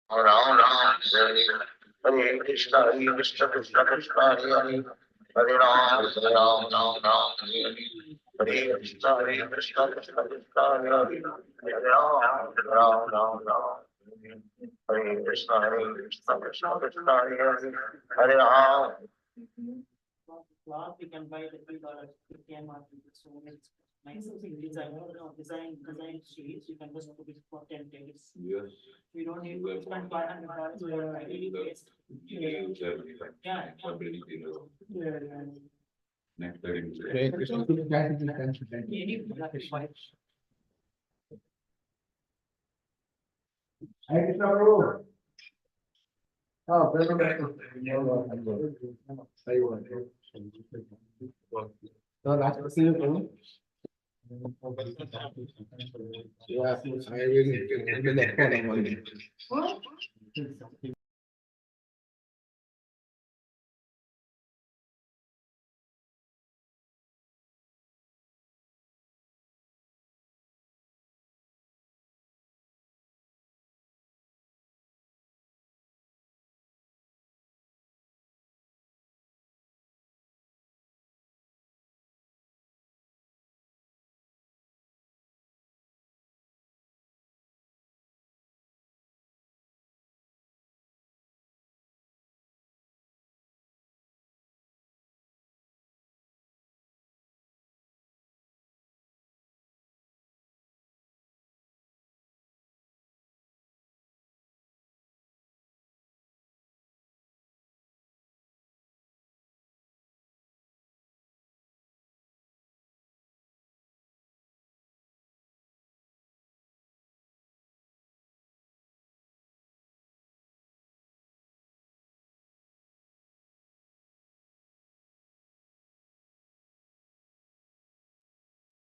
Ram Ram Hare Krishna Krishna Krishna Hare Hare Hare Ram Ram Hare Krishna Krishna Krishna Hare Hare Hare Ram Hare Krishna Krishna Krishna Hare Hare Hare Ram. Cloth we can buy the $3 50 so it's nice design, design sheets. You can just put it for 10 days. Yes. We don't need to spend $500 for ideally waste. Yeah. Next 30 minutes. Any product buy. Oh, very good. So last question you do. Yeah, I will next one.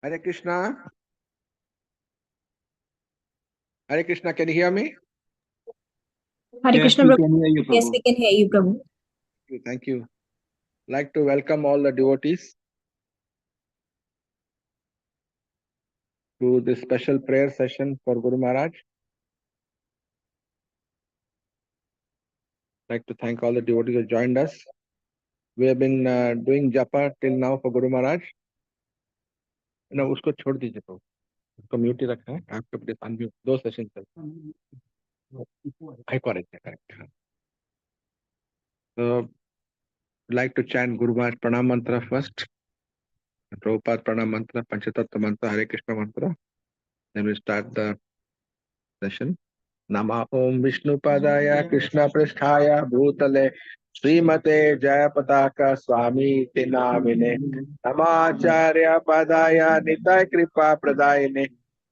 Hare Krishna. Hare Krishna, can you hear me? Hare Krishna, Prabhu. Yes, we can hear you, Prabhu. Thank you. Like to welcome all the devotees to this special prayer session for Guru Maharaj. Like to thank all the devotees who joined us. We have been doing japa till now for Guru Maharaj. ना उसको छोड़ दीजिए तो उसको mute ही रखा है आपके please unmute 2 session चल correct so like to chant Guru Maharaj pranam mantra first, Prabhupada pranam mantra, Panchatattva mantra, Hare Krishna mantra, then we start the session. Nama Om Vishnu Padaya Krishna Prasthaya Bhutale Srimate Jayapataka Swami Tinamine Namacharya Padaya Nitai Kripa Pradayine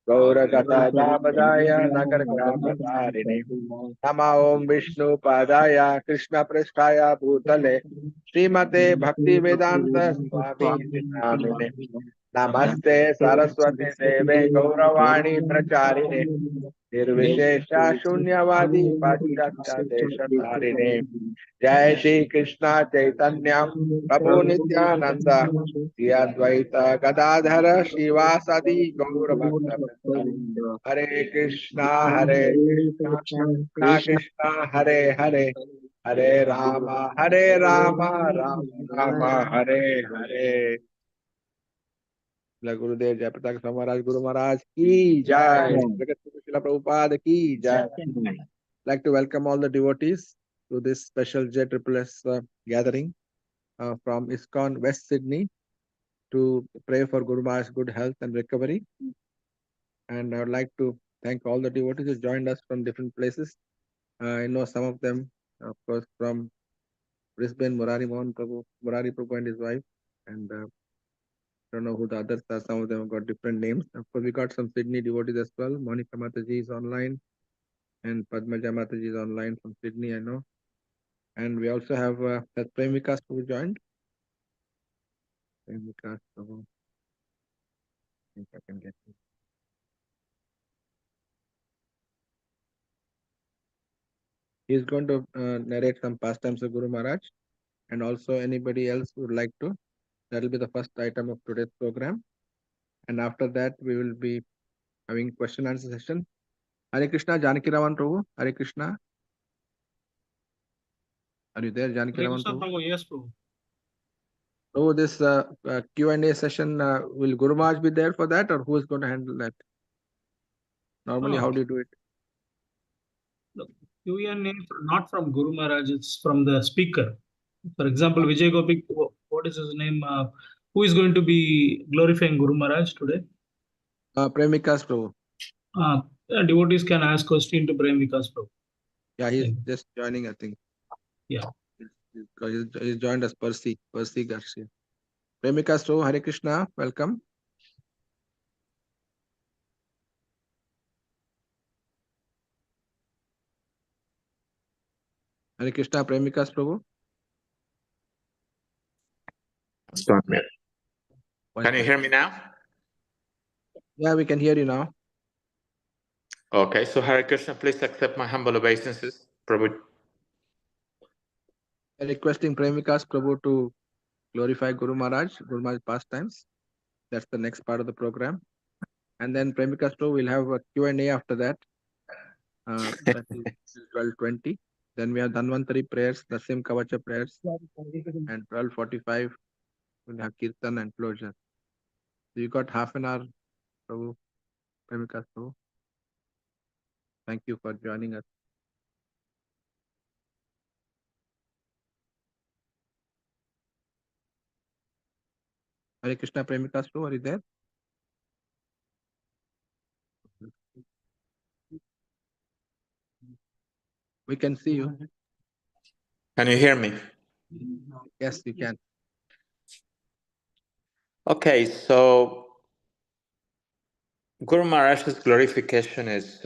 Gauragata Damadaya Nagar Gramadharine Nama Om Vishnu Padaya Krishna Prasthaya Bhutale Srimate Bhakti Vedanta Swami Tinamine Namaste Saraswati Deve Gauravani Pracharine निर्विशेषा शून्यवादी पाश्चात्य देशधारिणे जय श्री कृष्ण चैतन्य प्रभु नित्यानंद श्री अद्वैत गदाधर श्रीवासदि गौर भक्त हरे कृष्णा कृष्णा हरे हरे हरे राम राम राम हरे हरे गुरुदेव जयपताका स्वामी महाराज गुरु महाराज की जय, जगत गुरु श्रील प्रभुपाद की जय. Like to welcome all the devotees to this special JSSS gathering from ISKCON West Sydney to pray for Guru Maharaj's good health and recovery. And I would like to thank all the devotees who joined us from different places. I know some of them, of course, from Brisbane, Murari Prabhu and his wife, and I don't know who the others are. Some of them have got different names. Of course, we got some Sydney devotees as well. Monica Mataji is online, and Padmaja Mataji is online from Sydney, I know. And we also have Premikas who joined. Premikas Prabhu. I think I can get it. He is going to narrate some pastimes of Guru Maharaj, and also anybody else who would like to. That will be the first item of today's program. And after that, we will be having question answer session. Hare Krishna, Janaki Raman Prabhu. Hare Krishna. Are you there, Janaki Hare Raman Krishna, Prabhu? Prabhu. Yes, Prabhu. So this Q&A session, will Guru Maharaj be there for that, or who is going to handle that? Normally, how do you do it? The Q&A not from Guru Maharaj, it's from the speaker. For example, Vijay Gopik, what is his name? Who is going to be glorifying Guru Maharaj today? Premikas Prabhu. Devotees can ask question to Prem Vikas Prabhu. Yeah, he's just joining, I think. Yeah. He's joined us, Percy Garcia. Premikas Prabhu, Hare Krishna, welcome. Hare Krishna, Premikas Prabhu. Can you hear me now? Yeah, we can hear you now. Okay, so Hare Krishna, please accept my humble obeisances. Prabhu. Requesting Premikas Prabhu to glorify Guru Maharaj pastimes. That's the next part of the program. And then Premikas Prabhu will have a Q&A after that. That is 12:20. Then we have Dhanvantari prayers, Nasim Kavacha prayers. And 12:45, we'll have kirtan and closure. So you got half an hour, Prabhu, Premikas Prabhu. Thank you for joining us. Hare Krishna, Premikas Prabhu, are you there? We can see you. Can you hear me? Yes, you can. Okay, so Guru Maharaj's glorification is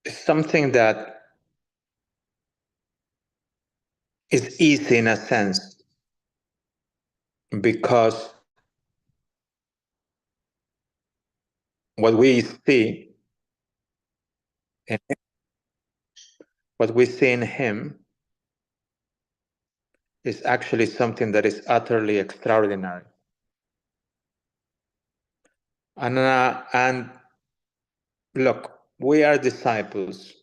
something that is easy in a sense, because what we see in him is actually something that is utterly extraordinary. And look, we are disciples.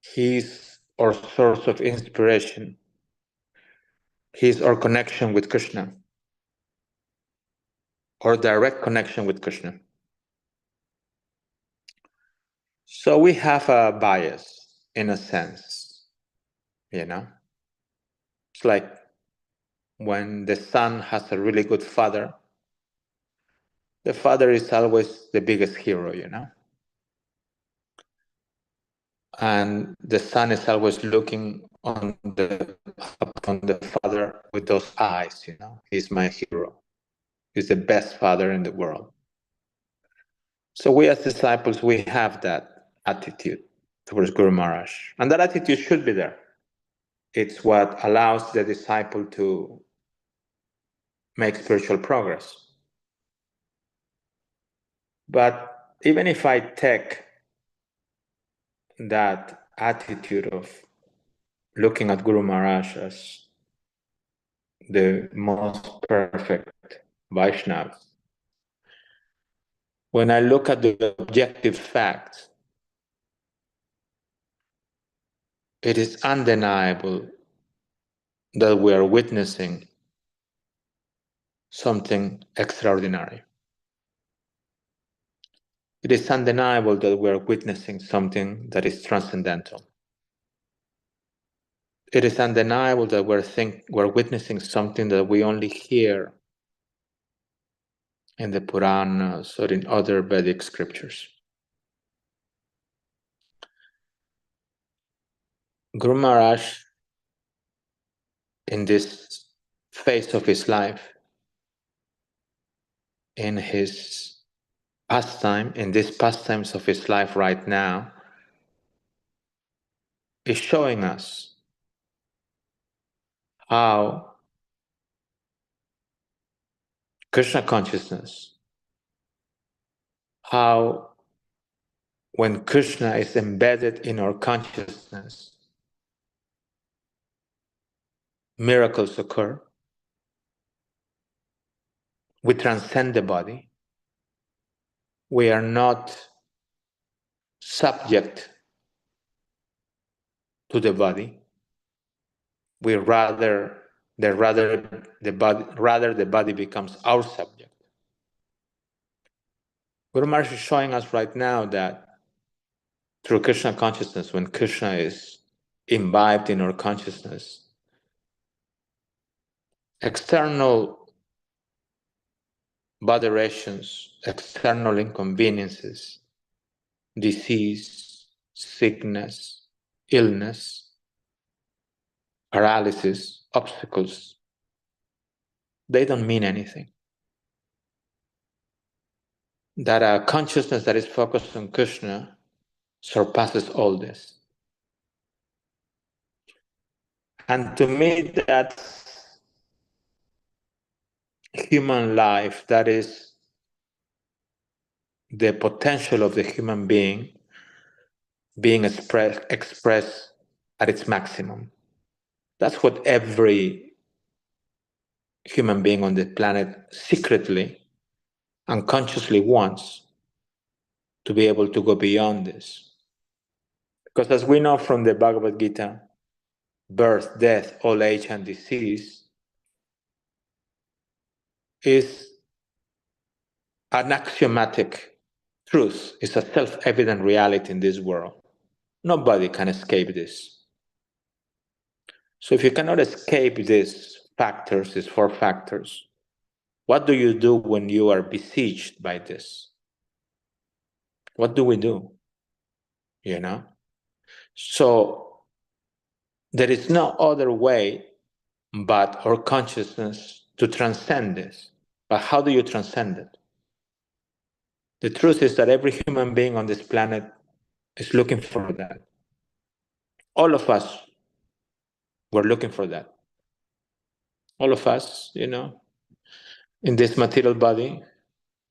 He's our source of inspiration. He's our connection with Krishna, or direct connection with Krishna. So we have a bias, in a sense, you know? It's like when the son has a really good father, the father is always the biggest hero, you know? And the son is always looking upon the father with those eyes, you know? He's my hero. He's the best father in the world. So we as disciples, we have that attitude towards Guru Maharaj. And that attitude should be there. It's what allows the disciple to make spiritual progress. But even if I take that attitude of looking at Guru Maharaj as the most perfect Vaishnava, when I look at the objective facts, it is undeniable that we are witnessing something extraordinary. It is undeniable that we are witnessing something that is transcendental. It is undeniable that we're witnessing something that we only hear in the Puranas or in other Vedic scriptures. Guru Maharaj, in this phase of his life, in these pastimes of his life right now, is showing us how Krishna consciousness, how when Krishna is embedded in our consciousness, miracles occur. We transcend the body. We are not subject to the body. We rather the body becomes our subject. Guru Maharaj is showing us right now that through Krishna consciousness, when Krishna is imbibed in our consciousness, external aberrations, external inconveniences, disease, sickness, illness, paralysis, obstacles, they don't mean anything. That a consciousness that is focused on Krishna surpasses all this. And to me, that's human life, that is the potential of the human being being expressed at its maximum. That's what every human being on the planet secretly, unconsciously wants, to be able to go beyond this. Because as we know from the Bhagavad Gita, birth, death, old age, and disease is an axiomatic truth. It's a self-evident reality in this world. Nobody can escape this. So if you cannot escape these factors, these four factors, what do you do when you are besieged by this? What do we do? You know? So there is no other way but our consciousness to transcend this. But how do you transcend it? The truth is that every human being on this planet is looking for that. All of us were looking for that. All of us, you know, in this material body,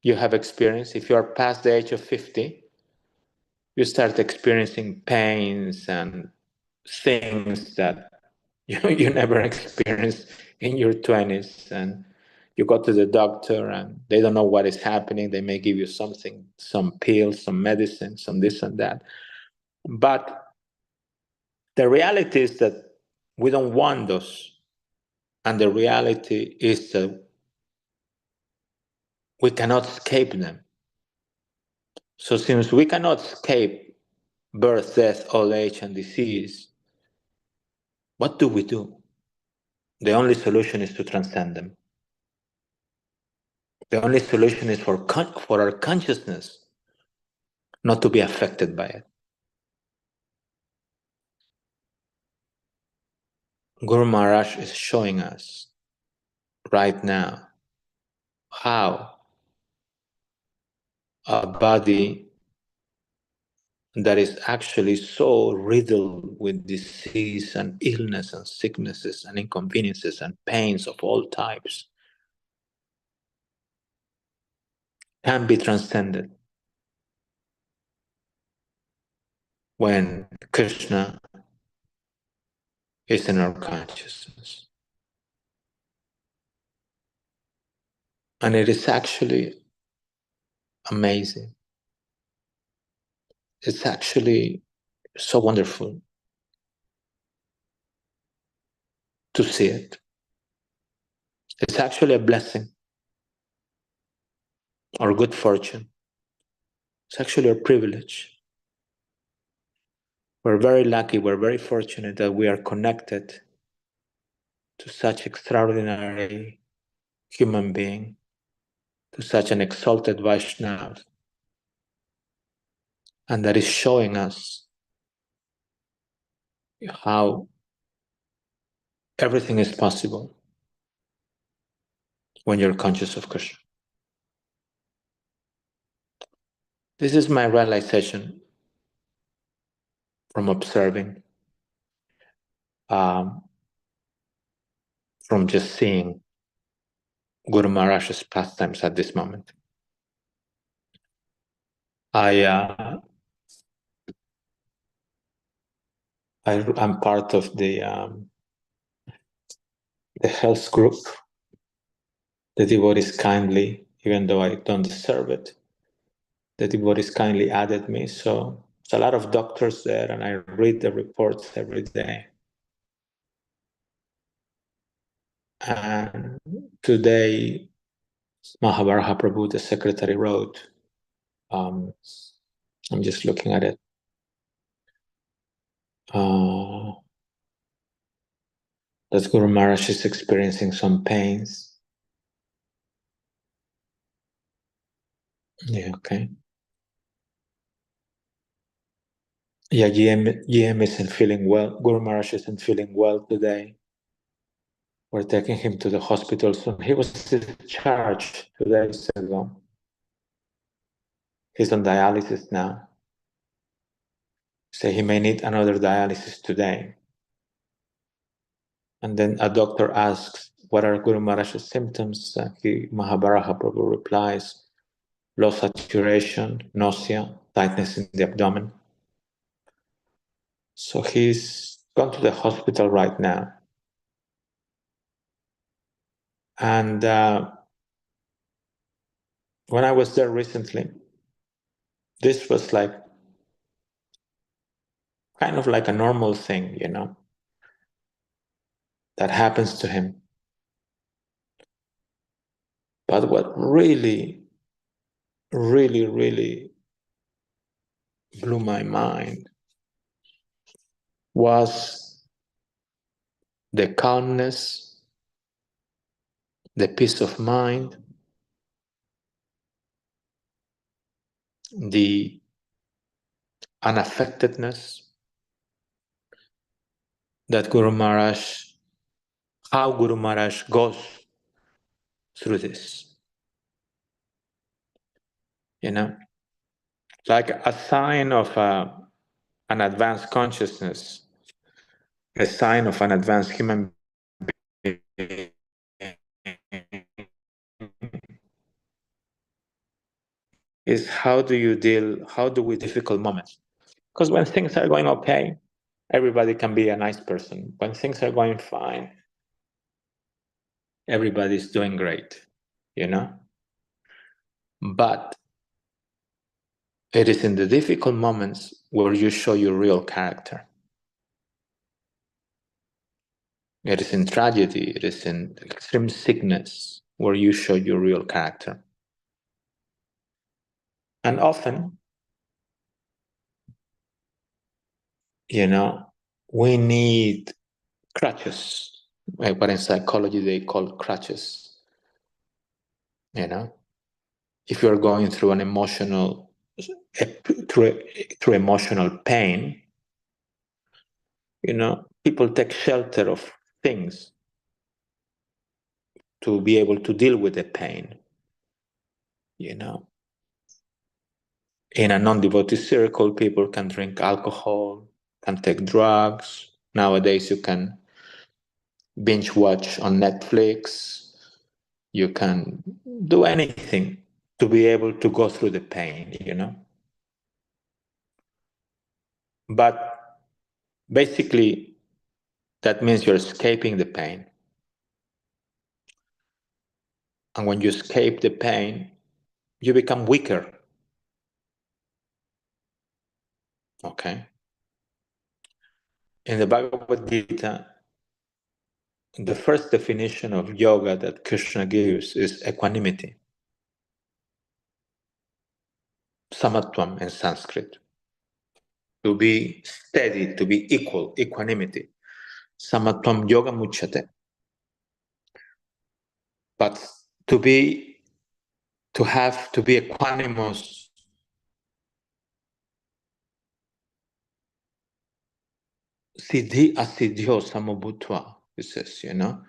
you have experienced. If you are past the age of 50, you start experiencing pains and things that you never experienced in your 20s. And you go to the doctor and they don't know what is happening. They may give you something, some pills, some medicine, some this and that. But the reality is that we don't want those. And the reality is that we cannot escape them. So since we cannot escape birth, death, old age, and disease, what do we do? The only solution is to transcend them. The only solution is for our consciousness not to be affected by it. Guru Maharaj is showing us right now how a body that is actually so riddled with disease and illness and sicknesses and inconveniences and pains of all types can be transcended when Krishna is in our consciousness. And it is actually amazing. It's actually so wonderful to see it. It's actually a blessing or good fortune. It's actually a privilege. We're very lucky, we're very fortunate that we are connected to such extraordinary human being, to such an exalted Vaishnava, and that is showing us how everything is possible when you're conscious of Krishna. This is my realization from observing, from just seeing Guru Maharaj's pastimes at this moment. I'm part of the health group. The devotees kindly, even though I don't deserve it, the devotees kindly added me. So There's a lot of doctors there, and I read the reports every day. And today, Mahavaraha Prabhu, the secretary, wrote, I'm just looking at it. That Guru Maharaj is experiencing some pains. Yeah, okay. Yeah, GM isn't feeling well. Guru Maharaj isn't feeling well today. We're taking him to the hospital soon. He was discharged 2 days ago. He's on dialysis now. So he may need another dialysis today. And then a doctor asks, what are Guru Maharaj's symptoms? Mahavaraha Prabhu replies, low saturation, nausea, tightness in the abdomen. So he's gone to the hospital right now. And when I was there recently, this was like kind of like a normal thing, you know, that happens to him. But what really, really, really blew my mind was the calmness, the peace of mind, the unaffectedness that Guru Maharaj, how Guru Maharaj goes through this. You know, like a sign of an advanced consciousness, a sign of an advanced human being is how do we deal with difficult moments? Because when things are going okay, everybody can be a nice person. When things are going fine, everybody's doing great, you know? But it is in the difficult moments where you show your real character. It is in tragedy, it is in extreme sickness where you show your real character. And often, you know, we need crutches, like what in psychology they call crutches. You know, if you're going through an emotional, through emotional pain, you know, people take shelter of things to be able to deal with the pain. You know, in a non-devotee circle, people can drink alcohol, can take drugs. Nowadays, you can binge watch on Netflix. You can do anything to be able to go through the pain, you know. But basically, that means you're escaping the pain. And when you escape the pain, you become weaker. Okay? In the Bhagavad Gita, the first definition of yoga that Krishna gives is equanimity. Samatvam in Sanskrit. To be steady, to be equal, equanimity. Samatvam yoga muchyate. But to be equanimous siddhi asiddhyo samabhutva, it says, you know,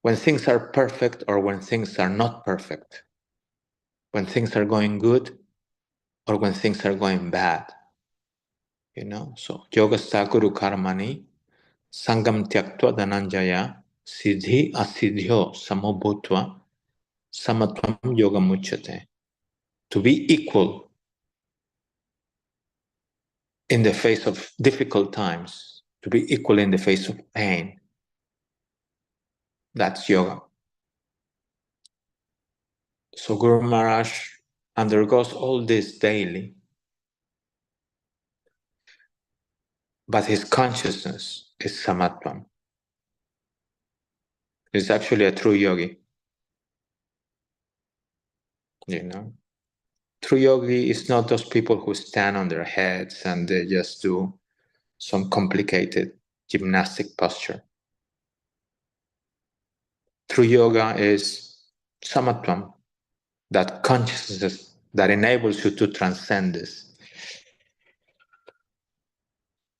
when things are perfect or when things are not perfect, when things are going good or when things are going bad, you know. So yoga guru karmani sangam tyaktva dhananjaya siddhi asiddhyo samabhutva samatvam yoga muchyate. To be equal in the face of difficult times, to be equal in the face of pain. That's yoga. So Guru Maharaj undergoes all this daily. but his consciousness is samatvam. He's actually a true yogi. You know, true yogi is not those people who stand on their heads and they just do some complicated gymnastic posture. True yoga is samatvam, that consciousness that enables you to transcend this.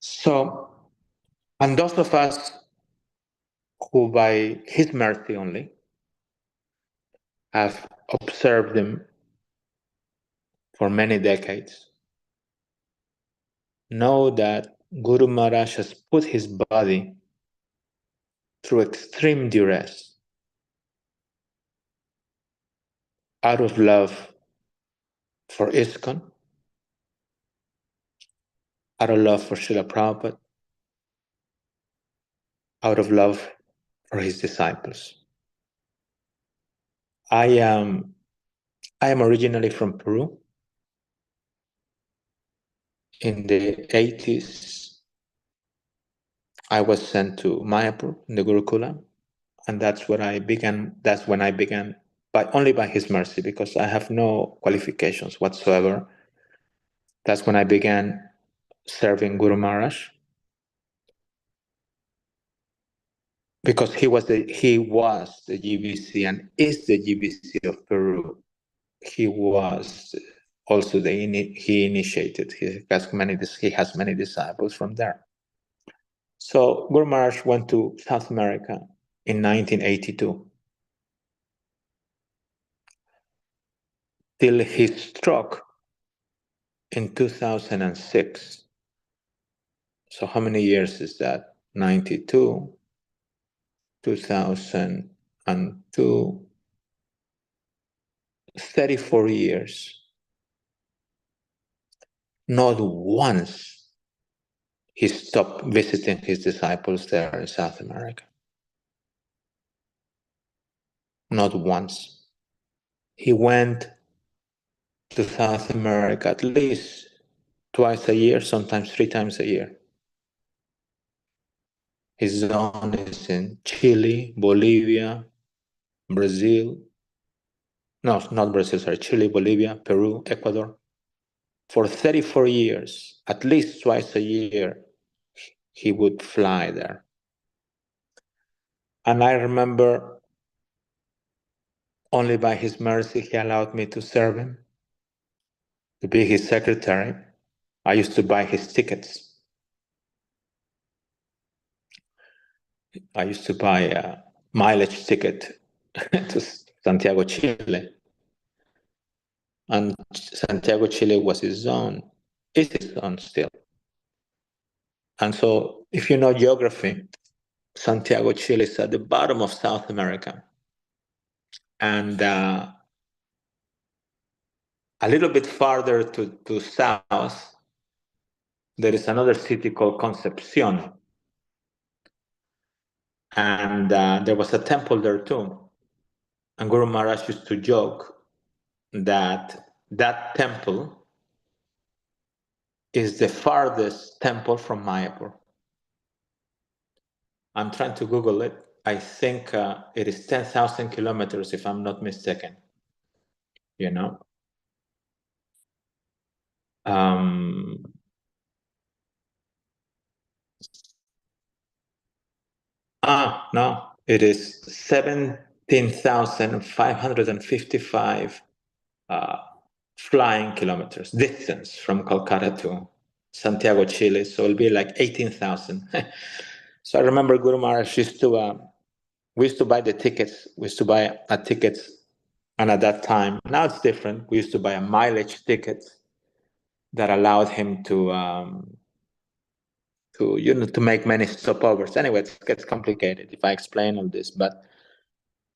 So, and those of us who by his mercy only have observed him for many decades, know that Guru Maharaj has put his body through extreme duress out of love for ISKCON, out of love for Srila Prabhupada, out of love for his disciples. I am originally from Peru. In the 80s, I was sent to Mayapur in the Gurukula, and that's when I began, but only by his mercy, because I have no qualifications whatsoever. That's when I began serving Guru Maharaj, because he was the GBC and is the GBC of Peru. He was also he initiated. He has many disciples from there. So Guru Maharaj went to South America in 1982 till his stroke in 2006. So how many years is that? 92, 2002, 34 years. Not once he stopped visiting his disciples there in South America. Not once. He went to South America at least twice a year, sometimes 3 times a year. His zone is in Chile, Bolivia, Brazil. No, not Brazil, sorry, Chile, Bolivia, Peru, Ecuador. For 34 years, at least twice a year, he would fly there. And I remember only by his mercy, he allowed me to serve him, to be his secretary. I used to buy his tickets. I used to buy a mileage ticket to Santiago, Chile. And Santiago, Chile was his zone, is his zone still. And so, if you know geography, Santiago, Chile is at the bottom of South America. And a little bit farther to south, there is another city called Concepcion. And there was a temple there too. And Guru Maharaj used to joke that that temple is the farthest temple from Mayapur. I'm trying to Google it. I think it is 10,000 kilometers, if I'm not mistaken. You know? No, it is 17,555 flying kilometers distance from Calcutta to Santiago, Chile. So it'll be like 18,000. So I remember Guru Maharaj used to, we used to buy the tickets. We used to buy tickets. And at that time, now it's different. We used to buy a mileage ticket that allowed him to make many stopovers. Anyway, it gets complicated if I explain all this, but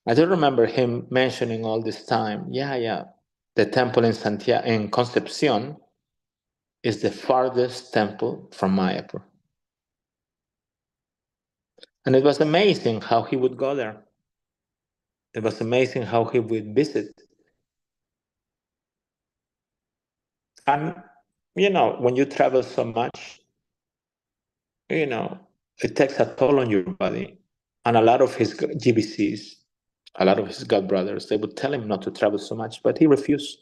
I do remember him mentioning all this time, the temple in Santiago, in Concepcion, is the farthest temple from Mayapur. And it was amazing how he would go there. It was amazing how he would visit. And, when you travel so much, it takes a toll on your body. And a lot of his GBCs, a lot of his God brothers, they would tell him not to travel so much, but he refused.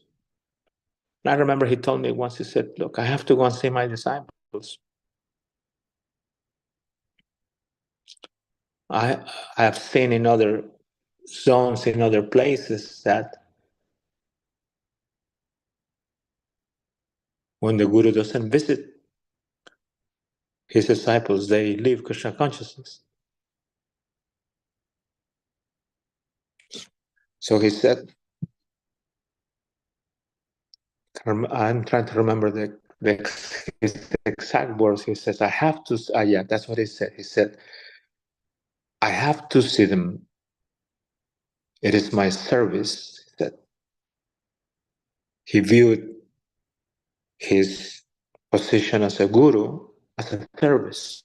And I remember he told me once, he said, look, I have to go and see my disciples. I have seen in other zones, in other places, that when the Guru doesn't visit his disciples, they leave Krishna consciousness. So he said, I'm trying to remember his exact words. He says, I have to, yeah, that's what he said. He said, I have to see them. It is my service. That he viewed his position as a guru as a service.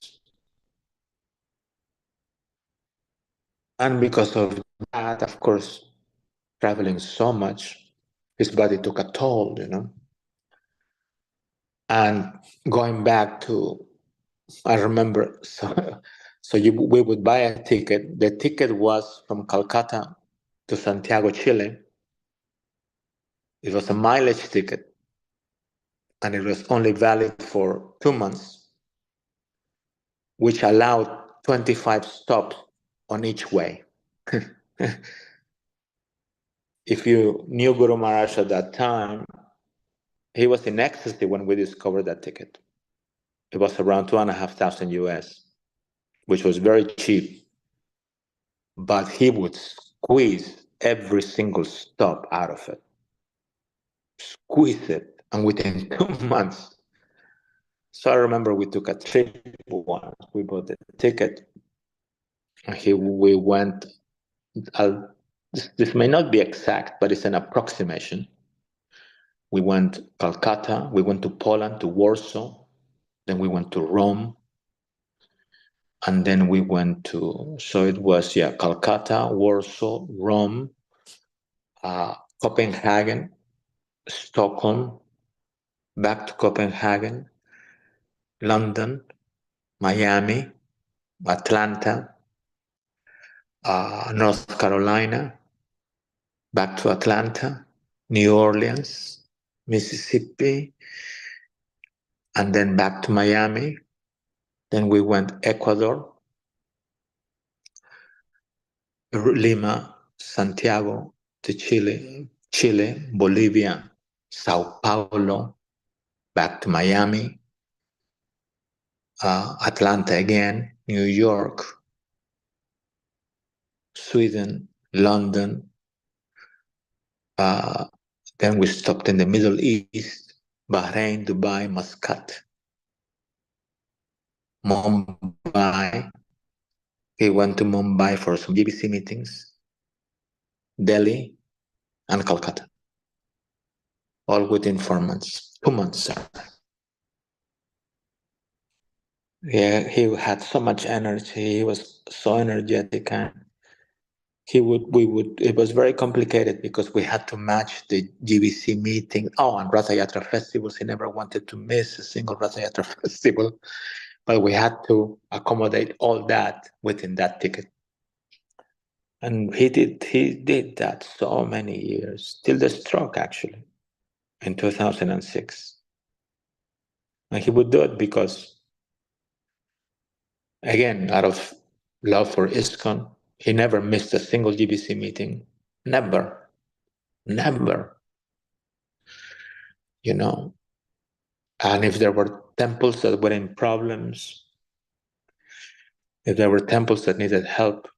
And because of that, of course, traveling so much, his body took a toll, And going back to, I remember, we would buy a ticket. The ticket was from Calcutta to Santiago, Chile. It was a mileage ticket, and it was only valid for 2 months, which allowed 25 stops on each way. If you knew Guru Maharaj at that time, he was in ecstasy when we discovered that ticket. It was around $2,500 US, which was very cheap. But he would squeeze every single stop out of it. Squeeze it. And within 2 months. So I remember we took a trip once. We bought the ticket. We went, this may not be exact, but it's an approximation. We went Calcutta, we went to Poland, to Warsaw, then we went to Rome, and then we went to, so it was, Calcutta, Warsaw, Rome, Copenhagen, Stockholm, back to Copenhagen, London, Miami, Atlanta, North Carolina, back to Atlanta, New Orleans, Mississippi, and then back to Miami. Then we went Ecuador, Lima, Santiago to Chile, Bolivia, Sao Paulo, back to Miami, Atlanta again, New York, Sweden, London. Then we stopped in the Middle East, Bahrain, Dubai, Muscat, Mumbai. He went to Mumbai for some GBC meetings, Delhi, and Calcutta. All within 4 months, 2 months. Yeah, he had so much energy. He was so energetic, and it was very complicated because we had to match the GBC meeting. Oh, and Ratha Yatra festivals. He never wanted to miss a single Ratha Yatra festival, but we had to accommodate all that within that ticket. And he did that so many years, till the stroke, actually, in 2006. And he would do it because, again, out of love for ISKCON, he never missed a single GBC meeting. Never. And if there were temples that were in problems, if there were temples that needed help,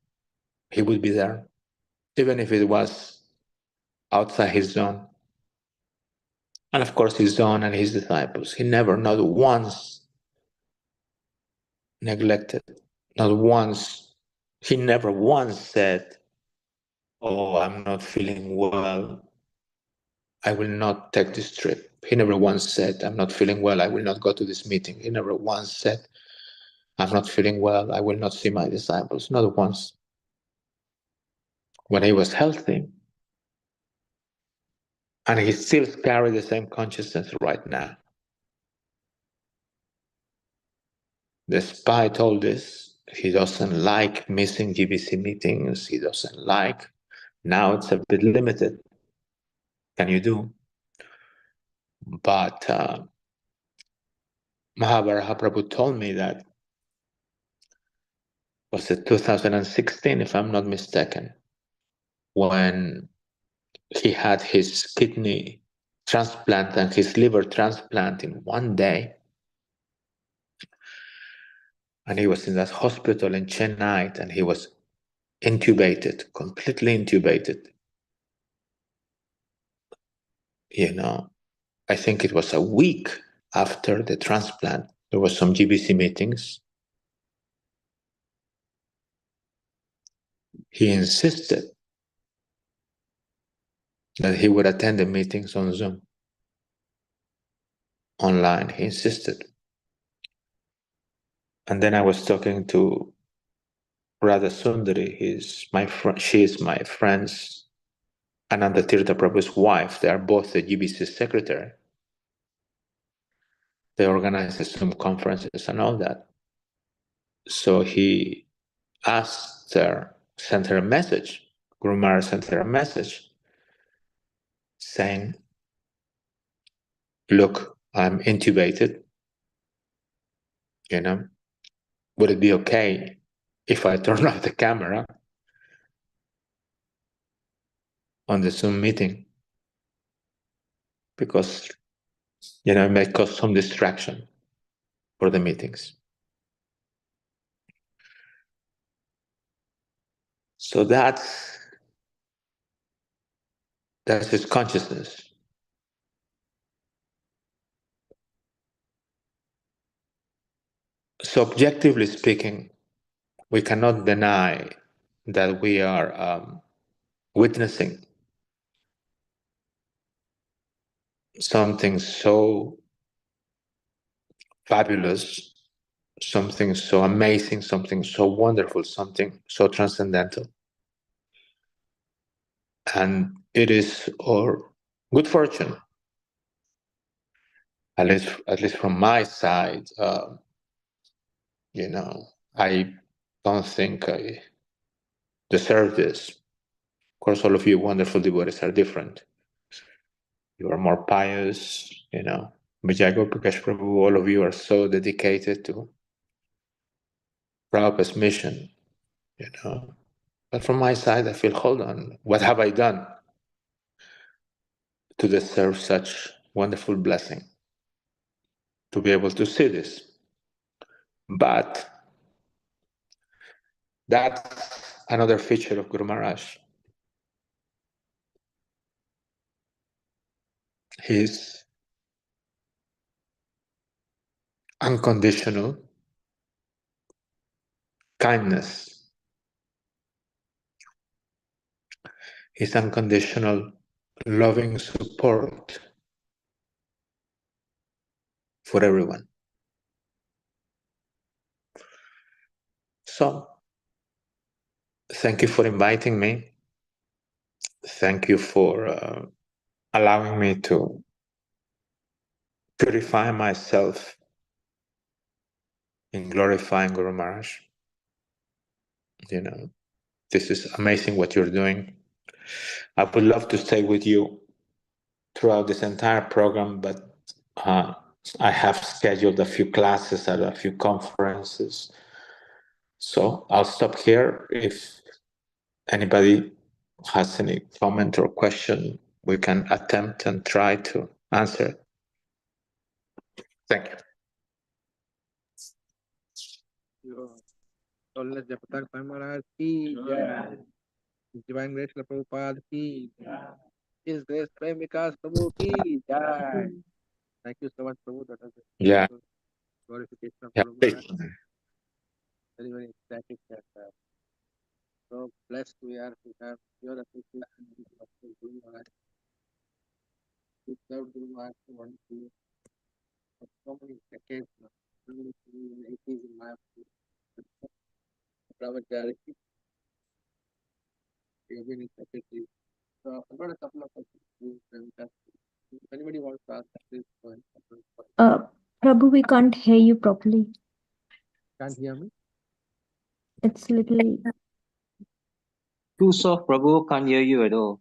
he would be there, even if it was outside his zone. And of course, his zone and his disciples. He never, not once, neglected, not once. He never once said, oh, I'm not feeling well, I will not take this trip. He never once said, I'm not feeling well, I will not go to this meeting. He never once said, I'm not feeling well, I will not see my disciples. Not once. When he was healthy, and he still carries the same consciousness right now. despite all this, he doesn't like missing GBC meetings. He doesn't like, now it's a bit limited. Can you do? But Mahavaraha Prabhu told me that, was it 2016, if I'm not mistaken, when he had his kidney transplant and his liver transplant in one day. And he was in that hospital in Chennai and he was intubated, completely intubated. You know, I think it was a week after the transplant. There was some GBC meetings. He insisted that he would attend the meetings on Zoom, online. He insisted. And then I was talking to Radha Sundari. She is my friend's Ananda Tirtha Prabhu's wife. They are both the GBC secretary. They organize the Zoom conferences and all that. So he asked her, sent her a message. Guru Maharaj sent her a message saying, look, I'm intubated. You know, would it be okay if I turn off the camera on the Zoom meeting? Because, you know, it may cause some distraction for the meetings. So that's his consciousness. So objectively speaking, we cannot deny that we are witnessing something so fabulous, something so amazing, something so wonderful, something so transcendental. And it is our good fortune, at least from my side. You know, I don't think I deserve this. Of course, all of you wonderful devotees are different. You are more pious, you know. Jayapataka Prabhu, all of you are so dedicated to Prabhupada's mission, you know. But from my side, I feel, hold on, what have I done to deserve such wonderful blessing, to be able to see this? But that's another feature of Guru Maharaj. His unconditional kindness, his unconditional loving support for everyone. So, thank you for inviting me. Thank you for allowing me to purify myself in glorifying Guru Maharaj. You know, this is amazing what you're doing. I would love to stay with you throughout this entire program, but I have scheduled a few classes at a few conferences. So I'll stop here. If anybody has any comment or question, we can attempt and try to answer. Thank you. Jayapataka Swami Maharaja ki jai. Divine Grace Prabhupada ki jai. His Grace Prem Vikas Prabhu ki jai. Thank you so much, Prabhu. That was a Yeah. glorification of Yeah. Guru Maharaj. Very, very ecstatic that so blessed we are to have your appreciation of Guru Maharaj. We served Guru Maharaj wonderfully for so many decades now. 80s in my Brahmachari. We have been in secretary. So I've got a couple of questions. If anybody wants to ask, please go ahead. Prabhu, we can't hear you properly. can't hear me. It's little. Too soft, Prabhu. Can't hear you at all.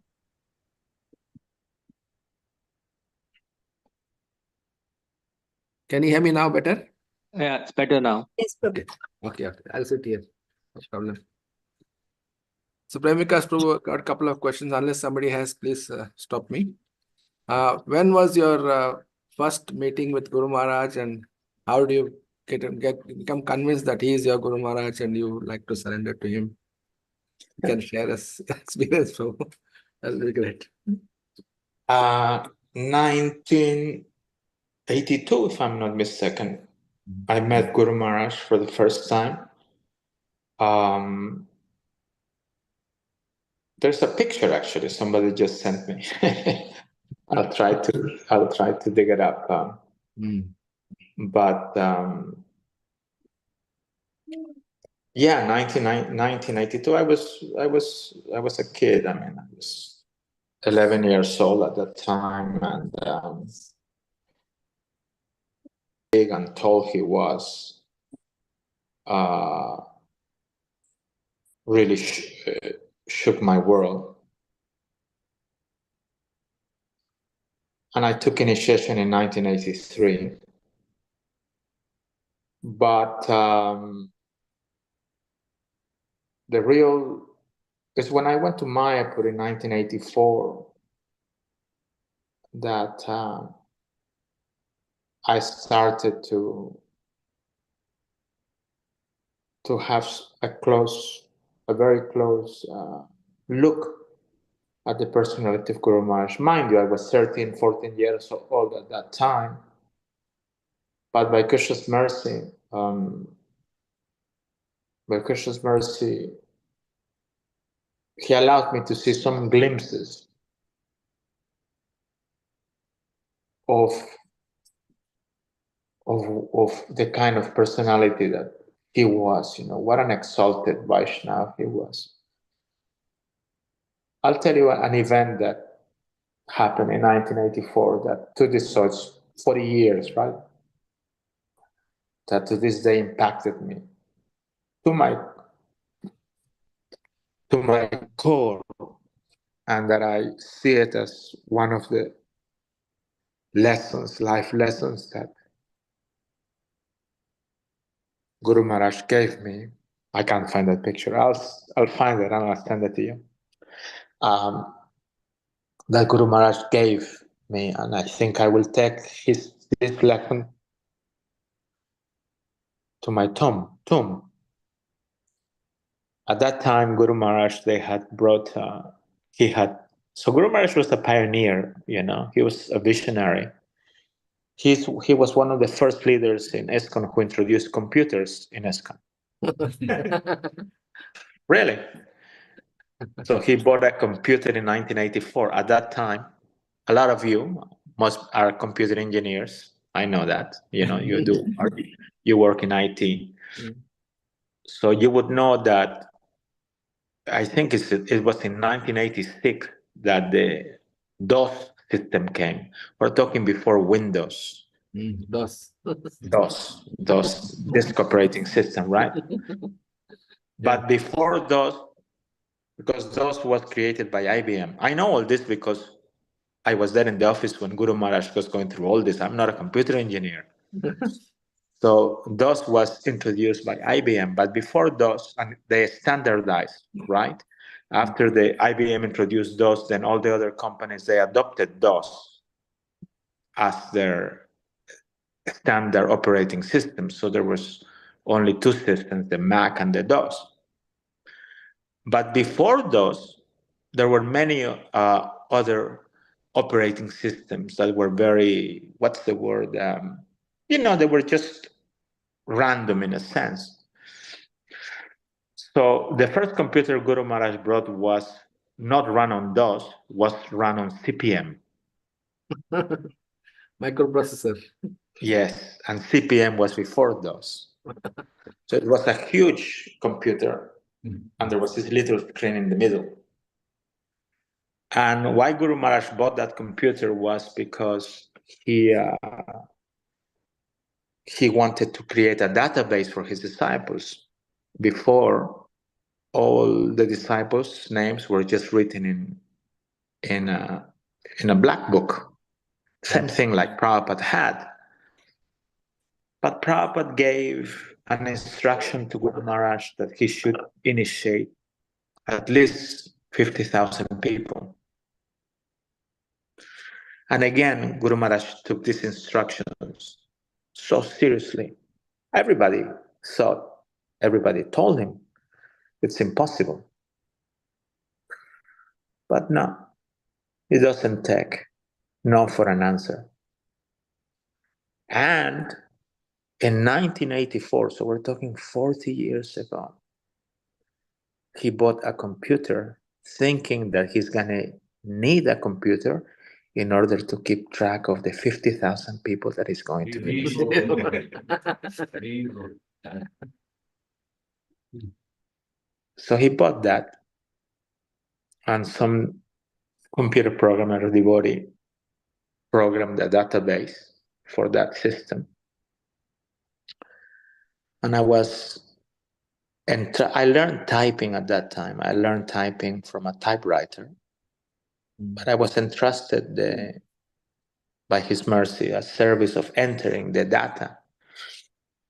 Can you hear me now better? Yeah, it's better now. Yes, Prabhu. Okay. I'll sit here. No problem. So, Premikas Prabhu, got a couple of questions. Unless somebody has, please stop me. When was your first meeting with Guru Maharaj, and how do you become convinced that he is your Guru Maharaj and you like to surrender to him? You can share us experience, Prabhu. That'll be great. 1982, if I'm not mistaken, I met Guru Maharaj for the first time. There's a picture actually somebody just sent me. I'll try to dig it up. But yeah, 1992. I was a kid. I mean, I was 11 years old at that time, and big and tall he was. Really shook my world. And I took initiation in 1983. But the real is when I went to Mayapur in 1984 that I started to have a very close look at the personality of Guru Maharaj. Mind you, I was 13, 14 years old at that time. But by Krishna's mercy, he allowed me to see some glimpses of the kind of personality that he was. You know, what an exalted Vaishnava he was. I'll tell you an event that happened in 1984 that to this so it's 40 years, right? That to this day impacted me to my core, and that I see it as one of the life lessons that Guru Maharaj gave me. I can't find that picture. I'll find it and I'll send it to you. That Guru Maharaj gave me, and I think I will take this lesson to my tomb. At that time, Guru Maharaj, they had brought, so Guru Maharaj was a pioneer, you know, he was a visionary. He was one of the first leaders in ISKCON who introduced computers in ISKCON. Really? So he bought a computer in 1984. At that time, a lot of you are computer engineers. I know that, you know, you do. You work in IT. So you would know that I think it was in 1986 that the DOS system came. We're talking before Windows. DOS, disk operating system, right? But before DOS, because DOS was created by IBM. I know all this because I was there in the office when Guru Maharaj was going through all this. I'm not a computer engineer. So DOS was introduced by IBM, but before DOS, and they standardized, right? After the IBM introduced DOS, then all the other companies, they adopted DOS as their standard operating system. So there was only two systems, the Mac and the DOS. But before DOS, there were many other operating systems that were very, what's the word? You know, they were just random in a sense. So the first computer Guru Maharaj brought was not run on DOS, was run on CPM. microprocessor. Yes, and CPM was before DOS. So it was a huge computer, and there was this little screen in the middle. And why Guru Maharaj bought that computer was because he he wanted to create a database for his disciples. Before, all the disciples' names were just written in a black book. Same thing like Prabhupada had. But Prabhupada gave an instruction to Guru Maharaj that he should initiate at least 50,000 people. And again, Guru Maharaj took these instructions so seriously. Everybody told him it's impossible. But no, he doesn't take no for an answer. And in 1984, so we're talking 40 years ago, he bought a computer thinking that he's going to need a computer in order to keep track of the 50,000 people that he's going to initiate. So he bought that, and some computer programmer devotee programmed a database for that system. And I learned typing at that time. I learned typing from a typewriter, but I was entrusted by His mercy a service of entering the data,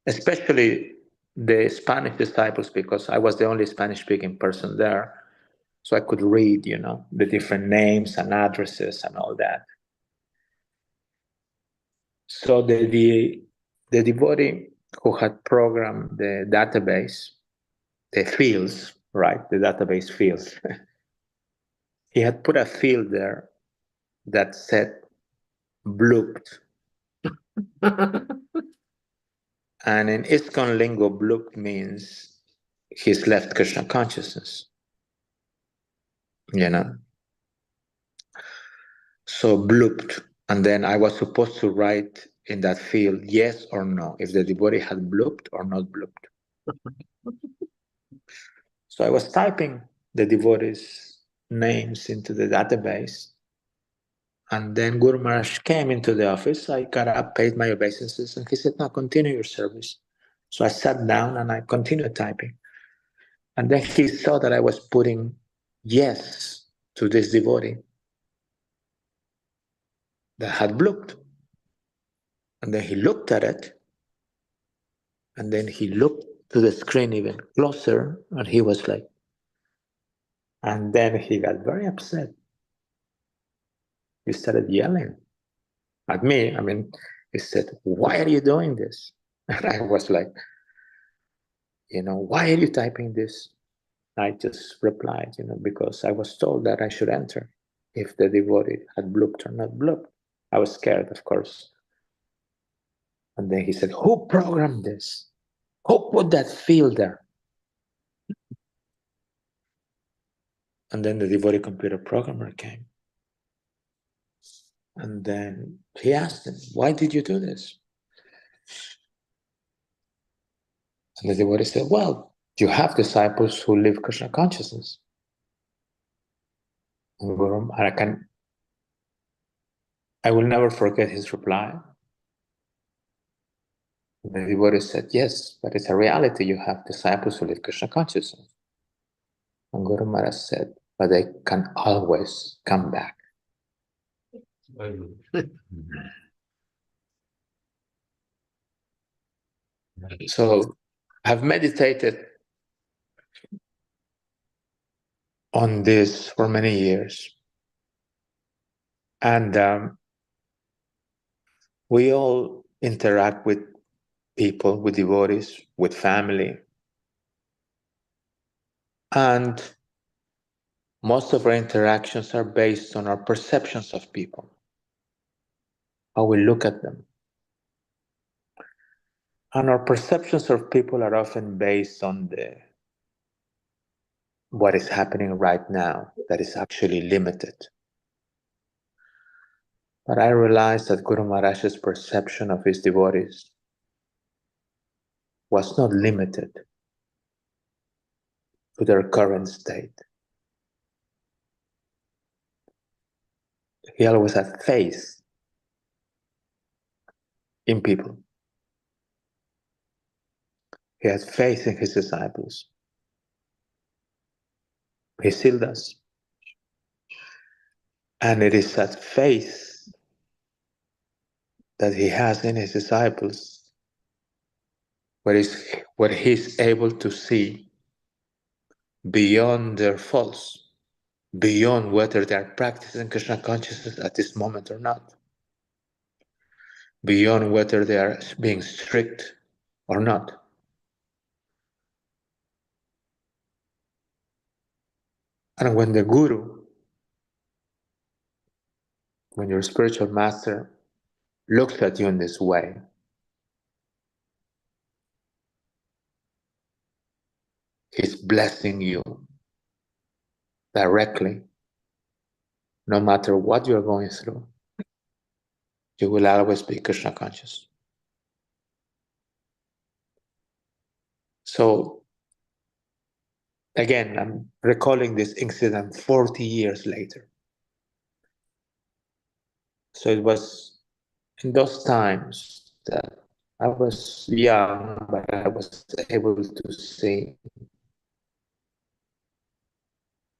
especially the Spanish disciples, because I was the only Spanish-speaking person there. So I could read, the different names and addresses and all that. So the devotee who had programmed the database, the fields, right, the database fields, he had put a field there that said blooped. And in ISKCON lingo, blooped means he's left Krishna consciousness. So blooped. And then I was supposed to write in that field yes or no, if the devotee had blooped or not blooped. So I was typing the devotees' names into the database. And then Guru Maharaj came into the office. I got up, paid my obeisances, and he said, "Now continue your service." So I sat down and I continued typing. And then he saw that I was putting yes to this devotee that had blooped. And then he looked at it. And then he looked to the screen even closer. And he was like, and then he got very upset. He started yelling at me. He said, "Why are you doing this?" And I was like, "Why are you typing this?" I just replied, because I was told that I should enter if the devotee had blooped or not blooped. I was scared, of course. And then he said, "Who programmed this? Who put that field there?" And then the devotee computer programmer came. And then he asked him, "Why did you do this?" And the devotee said, "Well, you have disciples who live Krishna consciousness." And I will never forget his reply. The devotee said, "Yes, but it's a reality. You have disciples who live Krishna consciousness." And Guru Maharaj said, "But they can always come back." So I've meditated on this for many years. And we all interact with people, with devotees, with family. And most of our interactions are based on our perceptions of people, how we look at them. And our perceptions of people are often based on what is happening right now that is actually limited. But I realized that Guru Maharaj's perception of his devotees was not limited to their current state. He always had faith in people. He had faith in his disciples. He still does. And it is that faith that he has in his disciples where he's able to see beyond their faults, beyond whether they are practicing Krishna consciousness at this moment or not, beyond whether they are being strict or not. And when the guru, when your spiritual master looks at you in this way, he's blessing you directly. No matter what you're going through, you will always be Krishna conscious. So, again, I'm recalling this incident 40 years later. So it was in those times that I was young, but I was able to see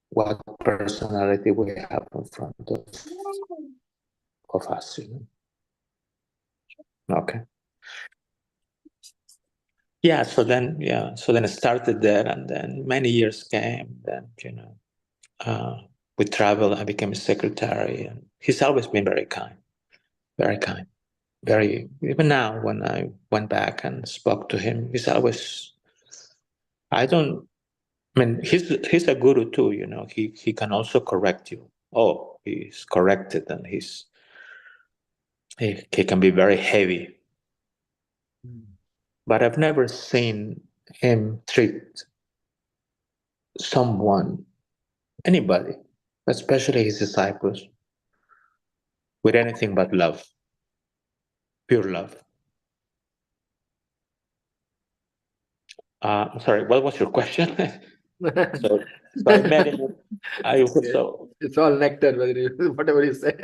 what personality we have in front of us. Okay. So then it started there, and then many years came. Then we traveled. I became a secretary, and he's always been very kind, very. Even now, when I went back and spoke to him, he's always. He's a guru too. He can also correct you. Oh, he's corrected, and he can be very heavy. But I've never seen him treat someone, anybody, especially his disciples, with anything but love, pure love. I'm sorry, what was your question? so I met him. It's all nectar, whatever you say.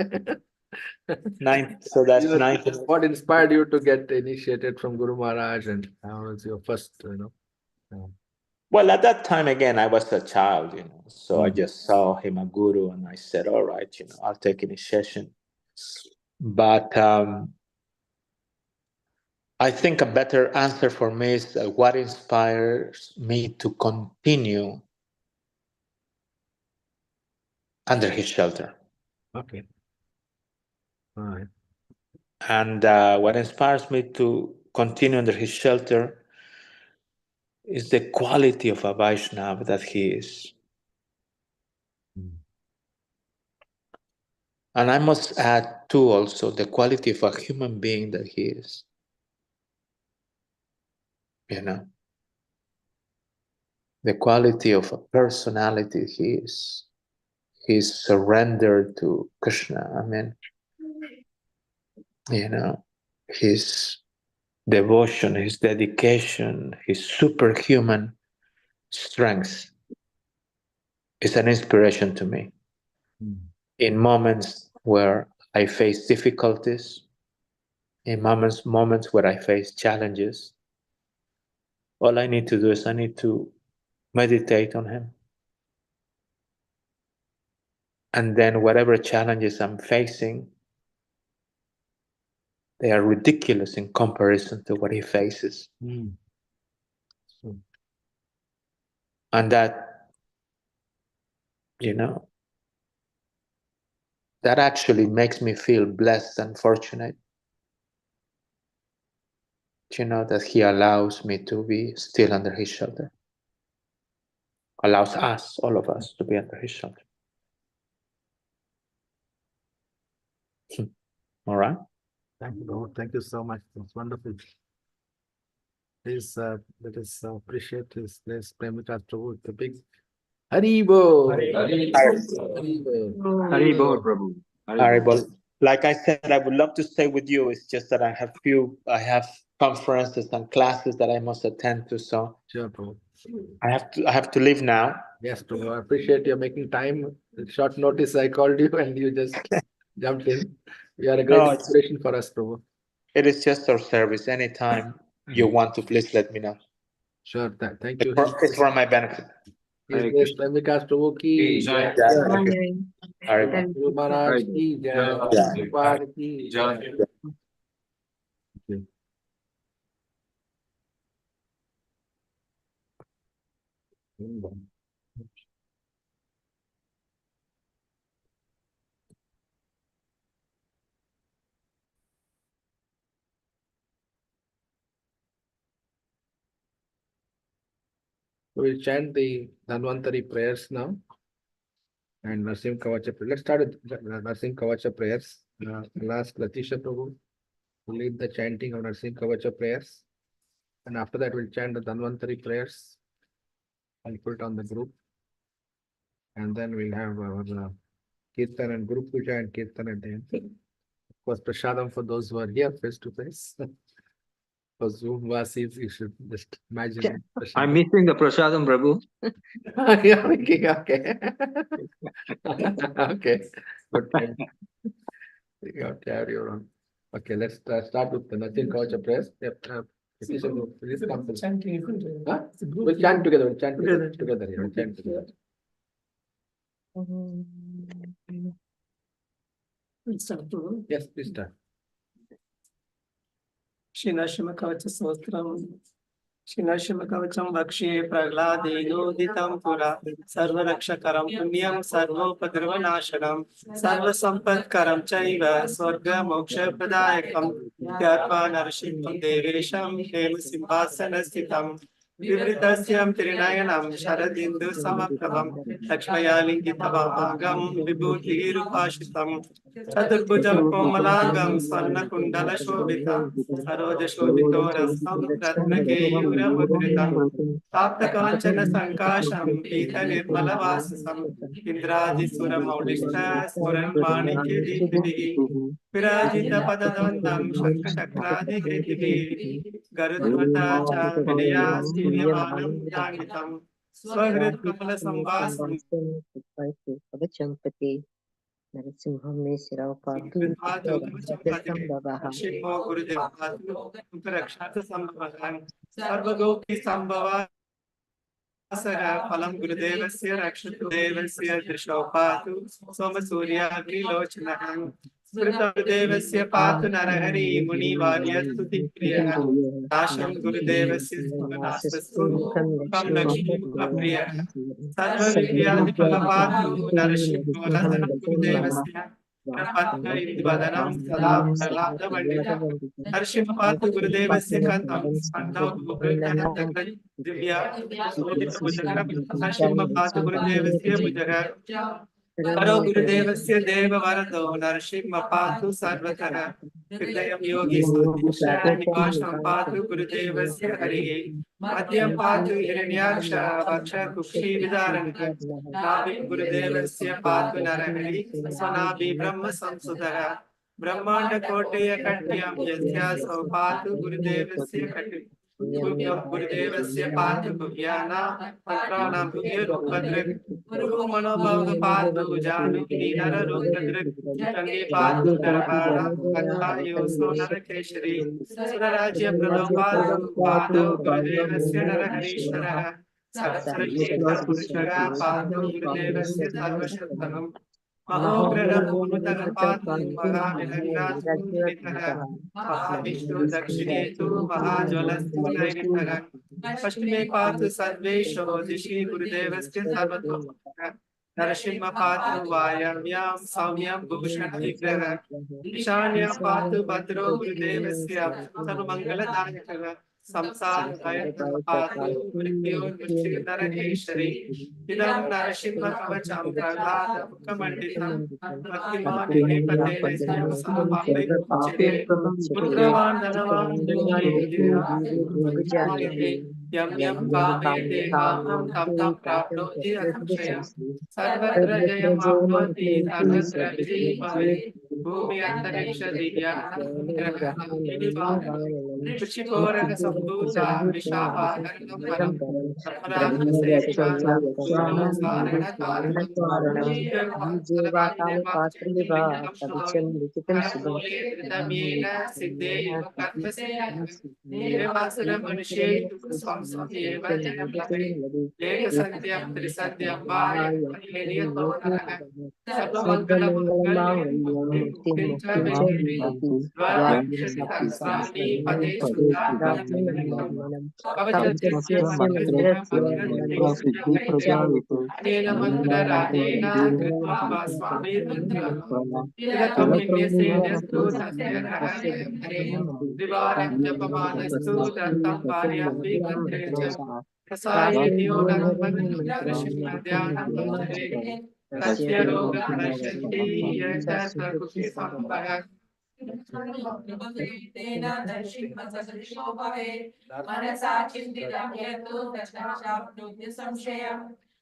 So that's 19. What inspired you to get initiated from Guru Maharaj, and how was your first, Well, at that time, again, I was a child, so I just saw him a guru, and I said, all right, I'll take initiation. But I think a better answer for me is what inspires me to continue under his shelter. Okay. All right. And what inspires me to continue under his shelter is the quality of a Vaishnava that he is. And I must add, too, also the quality of a human being that he is. The quality of a personality he is. He's surrendered to Krishna. His devotion, his dedication, his superhuman strength is an inspiration to me. In moments where I face difficulties, in moments where I face challenges, all I need to do is I need to meditate on him. And then whatever challenges I'm facing, they are ridiculous in comparison to what he faces. And that, that actually makes me feel blessed and fortunate, that he allows me to be still under his shelter. Allows us, all of us, to be under his shelter. All right? Thank you, Lord. Thank you so much. It's wonderful. Please, let us appreciate his grace, Premikas Prabhu. The big Haribo. Haribo, Prabhu. Haribo. Like I said, I would love to stay with you. It's just that I have conferences and classes that I must attend to. So Sure, Prabhu. I have to leave now. Yes, Prabhu. I appreciate you making time. At short notice, I called you and you just jumped in. You are a great inspiration for us, Prabhu. It is just our service. Anytime you want to, please let me know. Sure. Thank you. It's for my benefit. His grace Swami Maharaja Prabhu ki jai. Guru Maharaj ki jai. Prabhupada ki jai. Okay. We'll chant the Dhanvantari prayers now and Narsim Kavacha. Let's start with Narsim Kavacha prayers. I'll ask Latisha Prabhu to lead the chanting of Narsim Kavacha prayers. And after that, we'll chant the Dhanvantari prayers. I'll put it on the group. And then we'll have our Kirtan and Guru Puja and Kirtan at the end. Of course, Prasadam for those who are here face to face. For Zoom Vasis, you should just imagine. I'm missing the Prasadam, Prabhu. Yeah, okay. Okay. Good. You have to have your own. Okay, let's start with the Narsim Kavacha prayers. Yep. Please come to- Huh? We'll chant together. We'll chant together. We'll chant together. Yes, please start. Shinashima Sotram Shinashima Kavacham Vakshe Prahladinuditam Pura Sarvarakshakaram Punyam Sarvopadravanashanam Sarvasampatkaram Chaiva Swarga Moksha Pradayakam Yarpa Narashimam Devesham Hema Simhasana Sthitam Vivritasya Trinayanam Sharadindu Samaprabham Lakshmayalingitavamagam Vibhutirupashitam Chaturbhujam Komalangam Swarna Kundala Shobhitam Saroja Shobhito Rasam Ratnakeyura Mudritam Tapta Kanchana Sankasham Pita Nirmala Vasasam Indraji Sura Maulishta Spuran Manike Dipidi Virajita Padadandam Shankatakradi Kritivi Garudvata Cha Vidya Sriyamanam Janitam Swagrit Kamala Sambasam Narasimham Sirapatu Shimo Gurudevatu Uparakshata Sambhavan Sarvagopi Sambhava Sara Palam Gurudevasya Rakshatu Devasya Drishopatu Soma Surya Agrilochanahan Smrita Gurudevasya Patu Narahari Muni Varyatu Tikriya Dasham Gurudevasya Sunanasastu Kam Lakshmi Kapriya Sarva Vidyadi Palapatu Narashimho Radhanam Gurudevasya Prapatna Indivadanam Sada Pralada Vandita Narashimapatu Gurudevasya Kantam Sandav Gurudevasya Divya Sodita Bujaka Narashimapatu Gurudevasya Bujaka Karo Gurudevasya Deva Varado Narashimapatu Sarvatara Hridayam Yogi Sadhisha Nivasham Patu Gurudevasya Hari Madhyam Patu Hiranyaksha Vaksha Kukshi Vidaranaka Navi Gurudevasya Patu Narahari Swanabi Brahma Samsudara Brahmanda Koteya Katyam Yasya Saupatu Gurudevasya Kati Gurudevasya Patu Guhyana Pantranam Gurya Rupadrak Guru Manobhava Patu Janukini Nara Rupadrak Tangi Patu Narabara Akhayo Sonara Keshari Surarajya Pradopadu Padu Gurudevasya Naraharishvara Saraswati Sarvashaga Padu Gurudevasya Sarvashattanam Mahograda Purnutaga Padu Mahavihanatu Nitara Mahavishnu Dakshinetu Mahajwalastu Nainitara Pashchime Patu Sarvesho Dishi Gurudevasya Sarvatmaka Narashimha Patu Vayamyam Saumyam Bhushan Vigraha Ishanyam Patu Bhadro Gurudevasya Sarvamangala Dayakara Samsara Dayakara Patu Mrityo Mrishti Narakeshari Idam Narashimha Kavacham Prahlada Mukamanditam Bhaktimani Pate Nisyam Sapapai Chide Putravan Dhanavan Dhanayate Yam Yam Kamete Kamam Tam Tam Prapnoti Akamshayam Sarvatra Jayam Apnoti Sarvatra Vijay Bhave Bhumi Antariksha Divya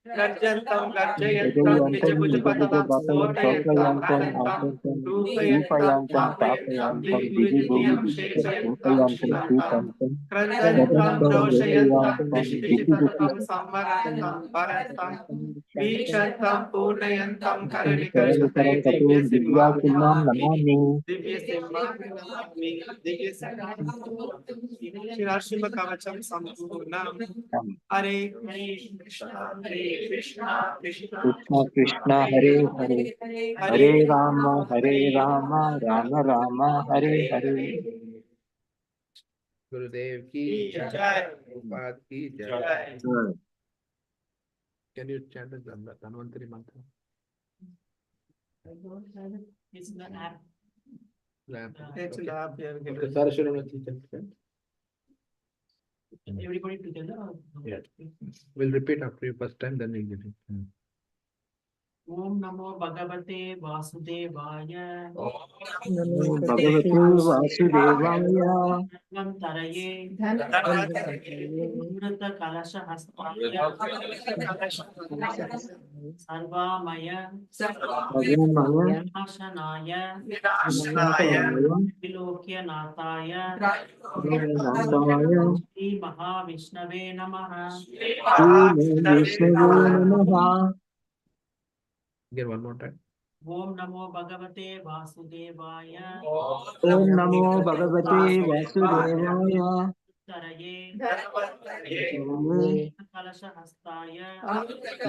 Garjantam Garjayantam Nijabujapatalam Sodayantam Arantam Rupayantam Tapayantam Digidiyam Sheshayantam Shivantam Kranjantam Roshayantam Dishishitatam Samvarantam Parantam Vishantam Purnayantam Karanikaram Divya Simhanam Divya Simhanam Divya Simhanam Shirashima Kavacham Sampurnam Hare Krishna Krishna Krishna Krishna Hare Hare Hare Rama Rama Rama Hare Hare. Gurudev ki jai. Prabhupada ki jai. Can you chant the Dhanvantari mantra? I don't have it. It's in the app. It's in the app. Okay, Saraswati teacher. Everybody together? Or? Yeah. We'll repeat after you first time, then we'll get it. Om Namo Bhagavate Vasudevaya. Bhagavate Vasudevaya. Taraye. Amrita Kalasha Hastaya. Sarvamaya. Ashanaya. Vilokya Nataya. Shri Mahavishnave Namaha. Again, one more time. Om Namo Bhagavate Vasudevaya. Om Namo Bhagavate Vasudevaya. Taraye. Namaste. Kalasha Hastaya.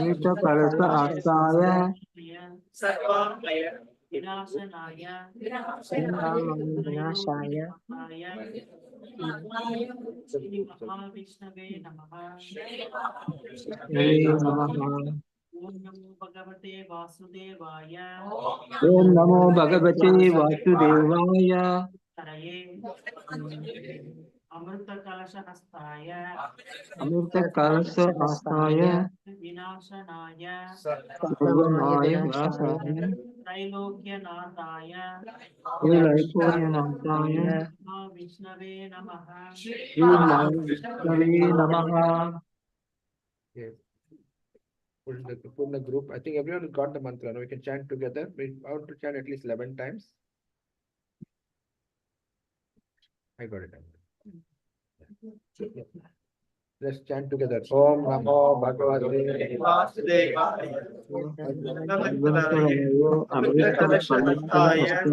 Nita Kalasa Astaya. Sarvamaya. Vinashanaya. Vinashaya. Shri Mahavishnave Namaha. Hare Namaha. Om Namo Bhagavate Vasudevaya. Om Namo Bhagavate Vasudevaya. Taraye. Amrita Kalasha Hastaya. Amrita Kalasa Astaya. Vinashanaya. Sarvamaya Vinashaya. Trailokya Nathaya. Vilaipuryanantaya. Mahavishnave Namaha. Vilaipuryanantaya Namaha. Yes. Put in the group. I think everyone got the mantra. Now we can chant together. We have to chant at least 11 times. I got it. Let's chant together. Om Namo Bhagavate Vasudevaya. Sarvantarayo Amrita Kalasa Astaya.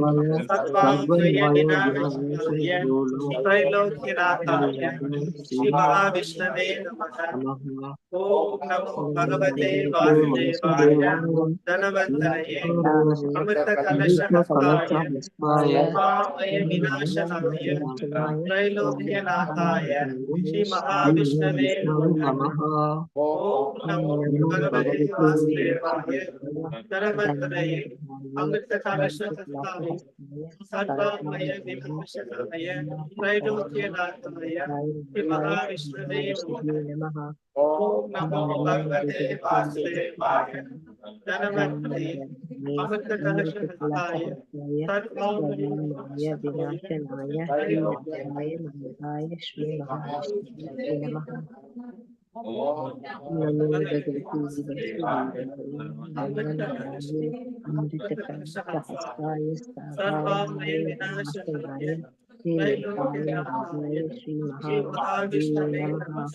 Sarvamaya Vinashaya. Trailokyanataya. Shri Mahavishnave Namaha. Om Namo Bhagavate Vasudevaya. Dhanavantaraye. Amrita Kalasha Hastaya. Sarvamaya Vinashanaya. Trailokyanataya. Shri Mahavishnave Namaha. Om Namo Bhagavate Vasudevaya. Dhanavantaraye. Amrita Kalasha Hastaya. Sarvamaya Vinashanaya. Trailokyanataya. Shri Mahavishnave Namaha. Om Namo Bhagavate Vasudevaya. Dhanavantaraye. Amrita Kalasha Hastaya. Sarvamaya Vinashanaya. Vinashaya Maharaja Shri Maharaj Namaha. नमो भगवते वासुदेवाय नंदनाय अमृतकलशहस्ताय स्तभाय विनाशनाय श्रीलोकाय नाथाय श्री महाविष्णुवे नमः।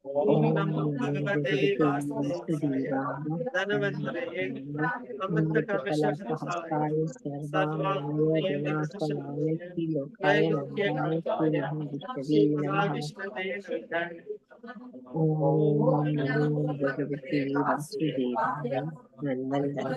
ओम नमो भगवते वासुदेवाय नंदनाय अमृतकलशहस्ताय स्तभाय विनाशनाय श्रीलोकाय नाथाय श्री महाविष्णुवे नमः। ओम नमो भगवते वासुदेवाय नंदनाय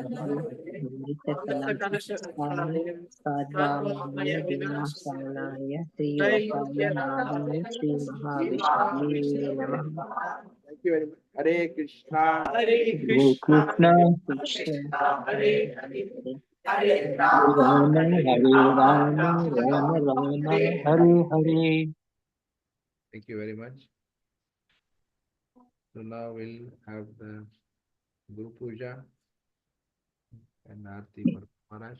अमृतकलशहस्ताय स्तभाय विनाशनाय श्रीलोकाय नाथाय श्री महाविष्णुवे नमः। Thank you very much. Hare Krishna. Hare Krishna, Krishna Hare Rama, Hare Rama, Rama Rama, Hare Hare. Thank you very much. So now we'll have the Guru Puja and Aarti for Maharaj.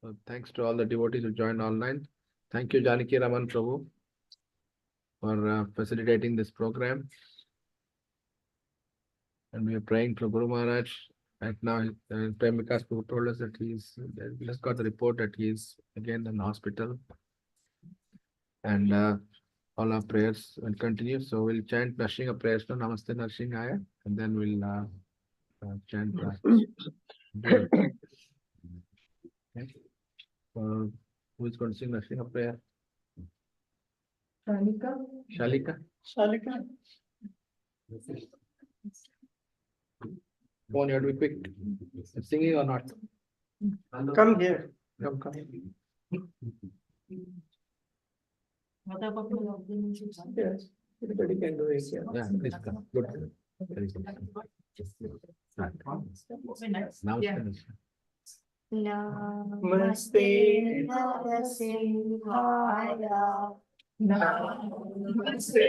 So thanks to all the devotees who joined online. Thank you, Janaki Raman Prabhu, for facilitating this program. And we are praying for Guru Maharaj. Right now, Prem Vikas Prabhu told us that we just got the report that he is again in the hospital. And all our prayers will continue. So we'll chant Narsingha prayers to Namaste Narsinghaya, and then we'll chant. Okay. Who is going to sing Narsingha prayer? Shalika. Shalika? Shalika. Come on, you have to be quick. Singing or not? Come here. Come. Yes. Everybody can do it. Yeah, please come. Good. Very good. Start. Namaste. Namaste Narasimhaya. Namaste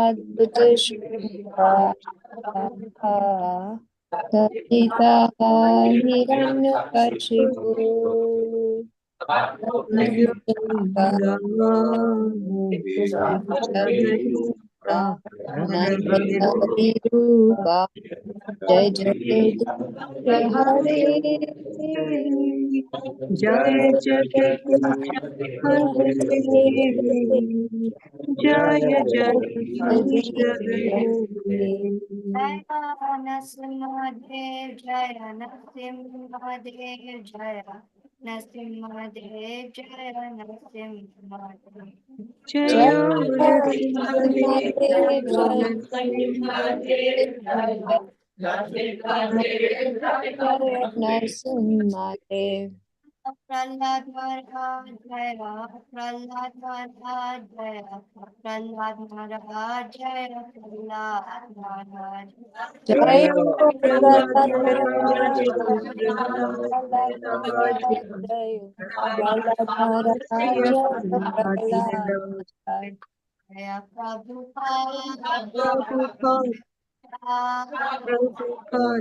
अद्भुत सहिता हिरण्यकशिपु रूपा जय जगदीश हरे जय जगदीश हरे जय जगदीश हरे नरसिंहदेव जय नरसिंहदेव जय Narasimhadev, Jaya Narasimhadev. Jaya Narasimhadev, Jaya Narasimhadev. Prahlad Maharaj, Jaya Prahlad Maharaj, Jaya Prahlad Maharaj, Jaya Prahlad Maharaj. Jai Prahlad Prahlad Maharaj, Maharaj, Prahlad Prahlad Maharaj, Jai Prahlad Maharaj, Jai Prahlad Maharaj. Jaya Prabhupada, Prabhupada, Prabhupada,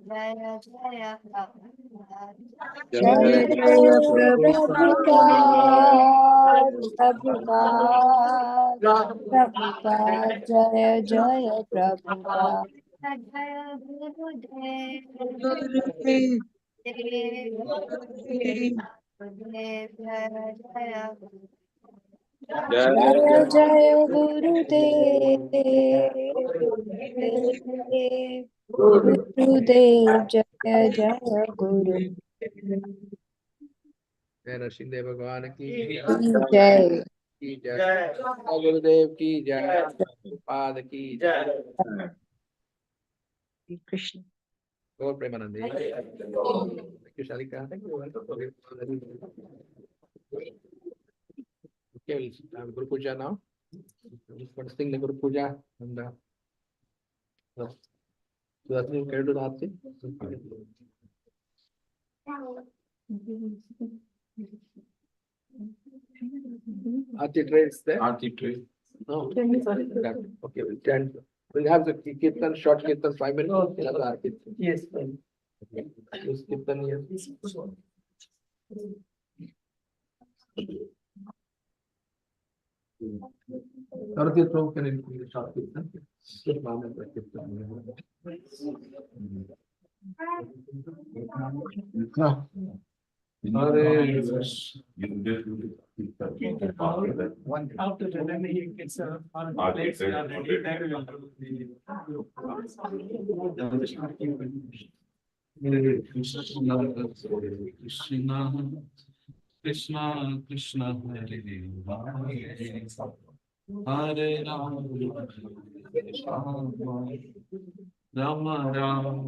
Jaya Jaya Prabhupada. Jaya Jaya Prabhupada, Prabhupada, Prabhupada, Jaya Jaya Prabhupada. Jaya Gurudev, Gurudev, Gurudev, Jaya Jaya Jaya Jaya Gurudev, Gurudev, Jaya Jaya Guru. Narasimha Bhagwan ki Jai. ki jai. Gurudev ki jai. Pad ki jai. Krishna. Gaur Premanande. Thank you, Shalika. Thank you. Okay, we'll have Guru Puja now. Just want to sing the Guru Puja and so that you can do the Aarti. Aarti tray is there? Aarti tray. No. Okay, we'll chant. We'll have the kirtan, short kirtan, 5 minutes. We'll have the Aarti. Yes. Okay. Use kirtan here. Sarati Prabhu can include the short kirtan. One after the then he gets a place. Krishna Krishna Hare Hare Rama Rama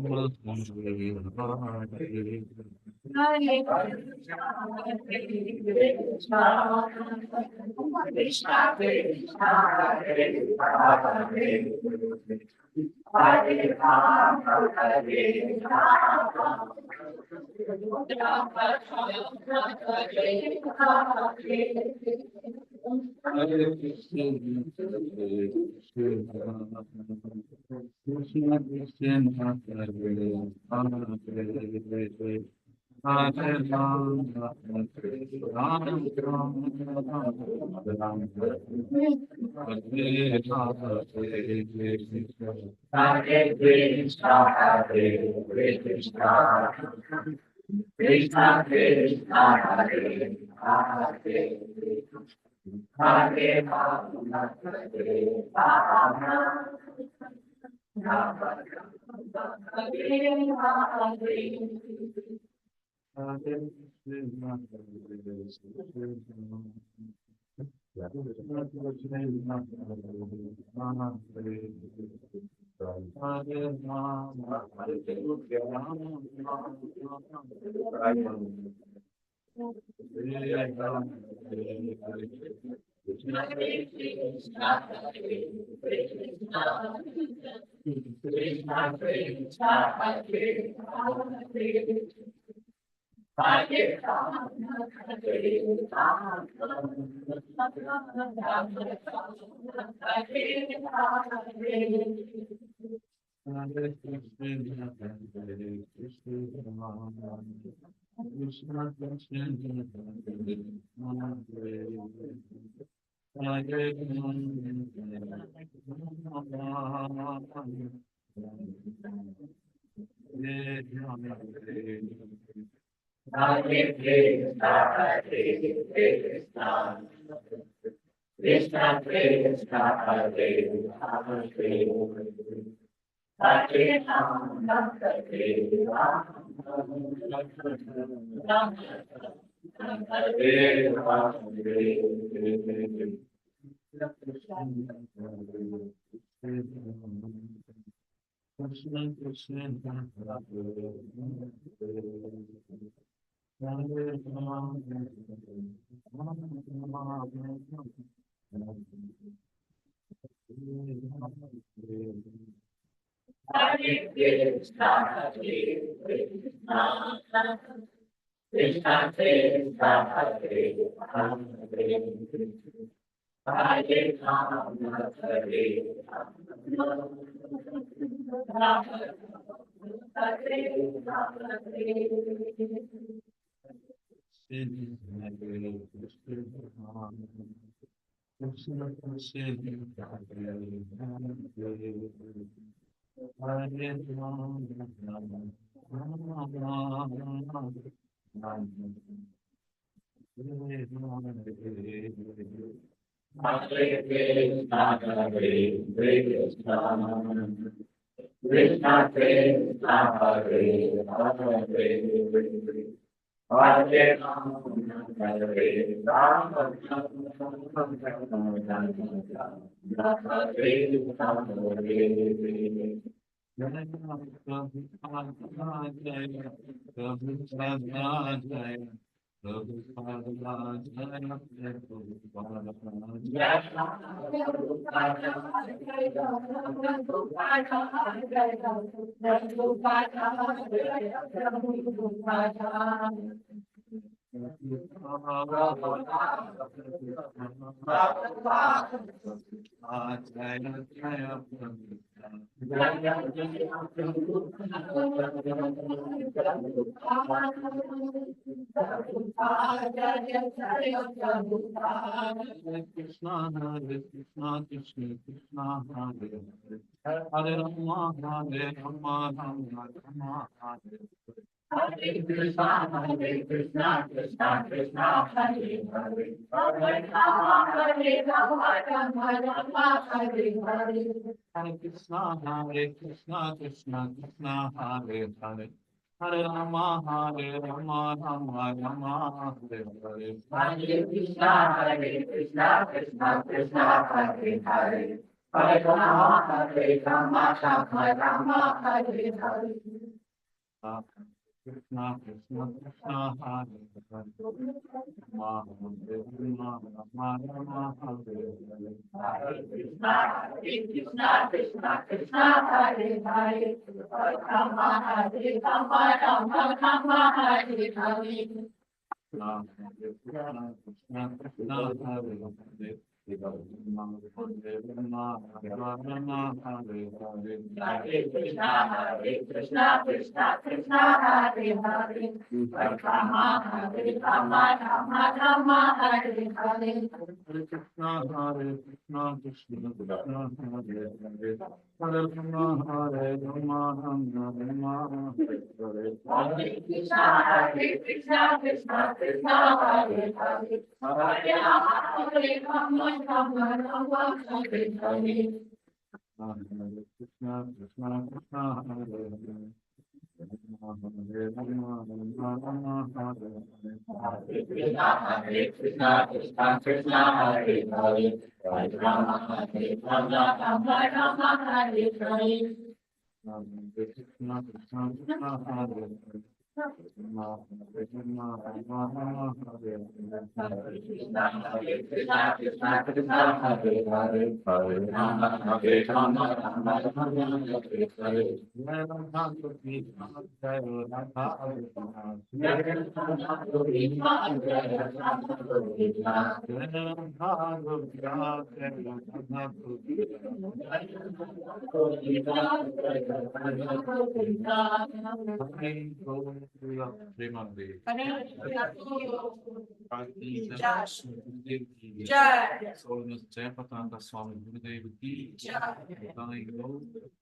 Jayapataka Swami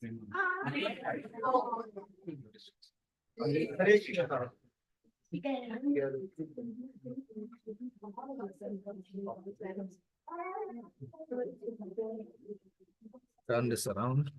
Maharaja Turn this around.